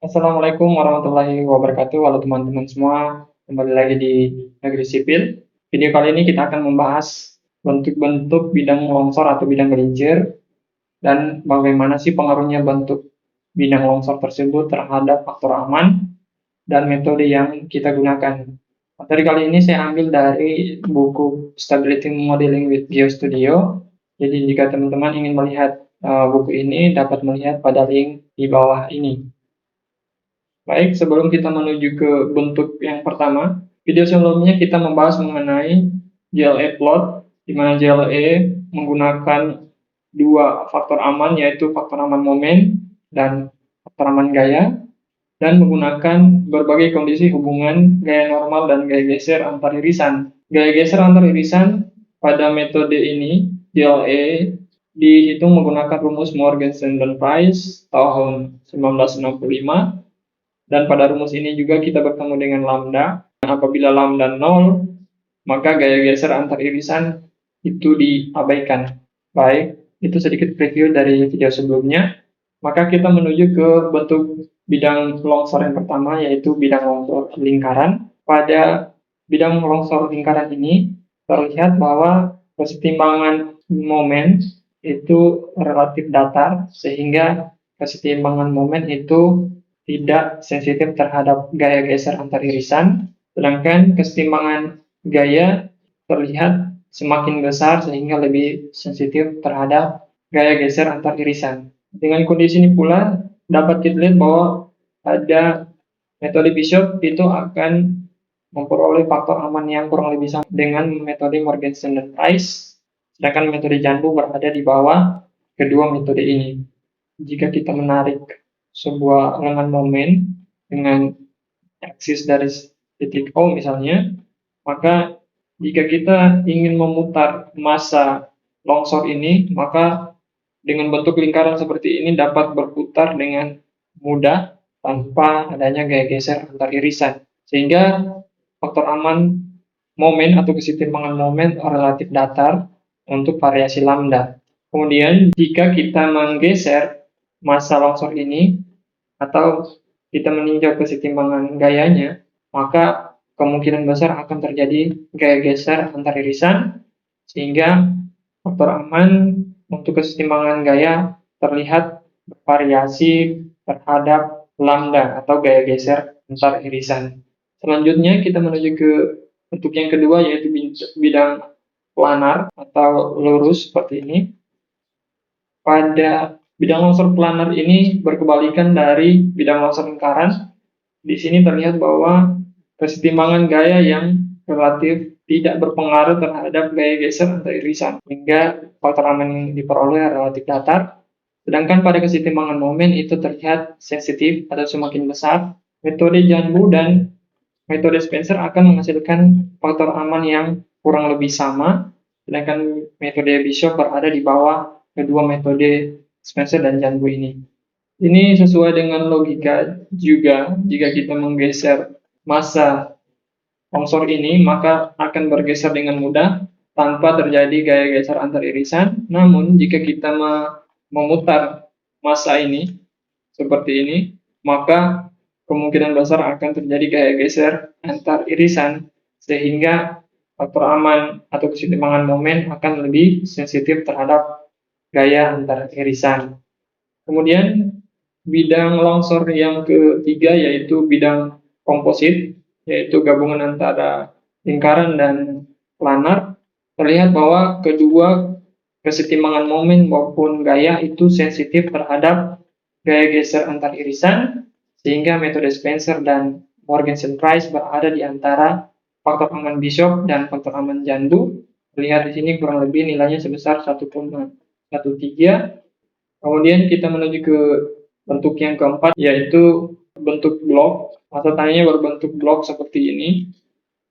Assalamualaikum warahmatullahi wabarakatuh. Halo teman-teman semua, kembali lagi di Negeri Sipil. Video kali ini kita akan membahas bentuk-bentuk bidang longsor atau bidang gelincir dan bagaimana sih pengaruhnya bentuk bidang longsor tersebut terhadap faktor aman dan metode yang kita gunakan. Materi kali ini saya ambil dari buku Stability Modeling with GeoStudio. Jadi jika teman-teman ingin melihat buku ini, dapat melihat pada link di bawah ini. Baik, sebelum kita menuju ke bentuk yang pertama, video sebelumnya kita membahas mengenai GLE plot, di mana GLE menggunakan dua faktor aman, yaitu faktor aman momen dan faktor aman gaya, dan menggunakan berbagai kondisi hubungan gaya normal dan gaya geser antar irisan. Gaya geser antar irisan pada metode ini, GLE, dihitung menggunakan rumus Morgenstern dan Price tahun 1965. Dan pada rumus ini juga kita bertemu dengan lambda. Apabila lambda 0, maka gaya geser antar irisan itu diabaikan. Baik, itu sedikit preview dari video sebelumnya. Maka kita menuju ke bentuk bidang longsor yang pertama, yaitu bidang longsor lingkaran. Pada bidang longsor lingkaran ini, terlihat bahwa kesetimbangan momen itu relatif datar, sehingga kesetimbangan momen itu tidak sensitif terhadap gaya geser antar irisan, sedangkan kesetimbangan gaya terlihat semakin besar sehingga lebih sensitif terhadap gaya geser antar irisan. Dengan kondisi ini pula dapat kita lihat bahwa pada metode Bishop itu akan memperoleh faktor aman yang kurang lebih sama dengan metode Morgenstern dan Price, sedangkan metode Janbu berada di bawah kedua metode ini. Jika kita menarik sebuah elemen momen dengan aksis dari titik O misalnya, maka jika kita ingin memutar massa longsor ini, maka dengan bentuk lingkaran seperti ini dapat berputar dengan mudah tanpa adanya gaya geser antar irisan. Sehingga faktor aman momen atau kesetimbangan momen relatif datar untuk variasi lambda. Kemudian jika kita menggeser massa longsor ini atau kita meninjau kesetimbangan gayanya, maka kemungkinan besar akan terjadi gaya geser antar irisan, sehingga faktor aman untuk kesetimbangan gaya terlihat bervariasi terhadap lambda atau gaya geser antar irisan. Selanjutnya kita menuju ke bentuk yang kedua, yaitu bidang planar atau lurus seperti ini. Pada bidang longsor planar ini berkebalikan dari bidang longsor lingkaran. Di sini terlihat bahwa kesetimbangan gaya yang relatif tidak berpengaruh terhadap gaya geser antar irisan, hingga faktor aman yang diperoleh relatif datar. Sedangkan pada kesetimbangan momen itu terlihat sensitif atau semakin besar. Metode Janbu dan metode Spencer akan menghasilkan faktor aman yang kurang lebih sama, sedangkan metode Bishop berada di bawah kedua metode Spencer dan Janbu ini. Ini sesuai dengan logika juga, jika kita menggeser massa longsor ini, maka akan bergeser dengan mudah tanpa terjadi gaya geser antar irisan. Namun, jika kita memutar massa ini seperti ini, maka kemungkinan besar akan terjadi gaya geser antar irisan, sehingga faktor aman atau kesetimbangan momen akan lebih sensitif terhadap gaya antar irisan. Kemudian bidang longsor yang ketiga yaitu bidang komposit, yaitu gabungan antara lingkaran dan planar. Terlihat bahwa kedua kesetimbangan momen maupun gaya itu sensitif terhadap gaya geser antar irisan, sehingga metode Spencer dan Morgenstern Price berada di antara faktor aman Bishop dan faktor aman Jandu. Lihat di sini kurang lebih nilainya sebesar 1,13. Kemudian kita menuju ke bentuk yang keempat, yaitu bentuk blok. Masa tandanya berbentuk blok seperti ini.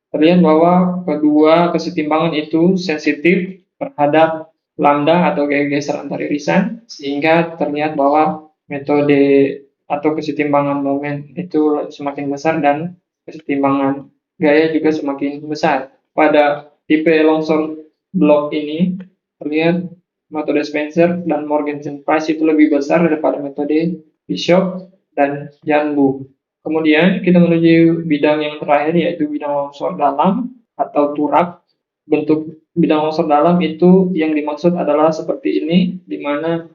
Terlihat bahwa kedua kesetimbangan itu sensitif terhadap lambda atau gaya geser antar irisan, sehingga terlihat bahwa metode atau kesetimbangan momen itu semakin besar dan kesetimbangan gaya juga semakin besar. Pada tipe longsor blok ini terlihat metode Spencer dan Morgenstern Price itu lebih besar daripada metode Bishop, dan Janbu. Kemudian kita menuju bidang yang terakhir, yaitu bidang longsor dalam atau turap. Bentuk bidang longsor dalam itu yang dimaksud adalah seperti ini, di mana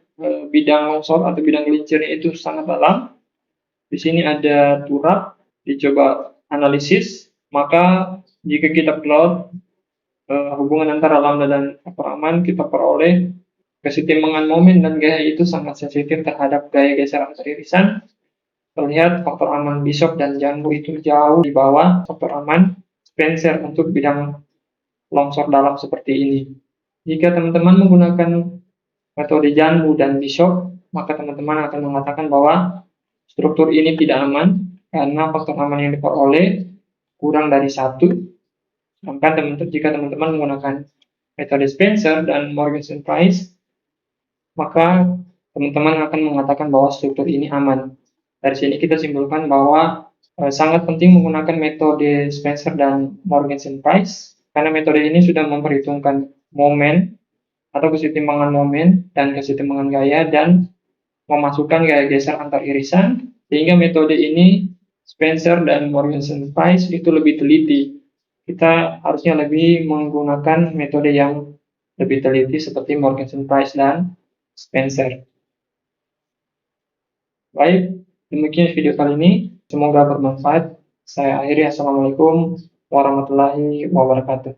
bidang longsor atau bidang gelincirnya itu sangat dalam. Di sini ada turap, dicoba analisis, maka jika kita plot hubungan antara lambda dan faktor aman, kita peroleh kesetimbangan momen dan gaya itu sangat sensitif terhadap gaya geser antar irisan. Terlihat faktor aman Bishop dan Janbu itu jauh di bawah faktor aman Spencer untuk bidang longsor dalam seperti ini. Jika teman-teman menggunakan metode Janbu dan Bishop, maka teman-teman akan mengatakan bahwa struktur ini tidak aman karena faktor aman yang diperoleh kurang dari 1. Sedangkan jika teman-teman menggunakan metode Spencer dan Morgenstern Price, maka teman-teman akan mengatakan bahwa struktur ini aman. Dari sini kita simpulkan bahwa sangat penting menggunakan metode Spencer dan Morgenstern Price, karena metode ini sudah memperhitungkan momen atau kesetimbangan momen dan kesetimbangan gaya dan memasukkan gaya geser antar irisan, sehingga metode ini Spencer dan Morgenstern Price itu lebih teliti. Kita harusnya lebih menggunakan metode yang lebih teliti seperti Morgenstern Price dan Spencer. Baik, demikian video kali ini. Semoga bermanfaat. Saya akhiri. Assalamualaikum warahmatullahi wabarakatuh.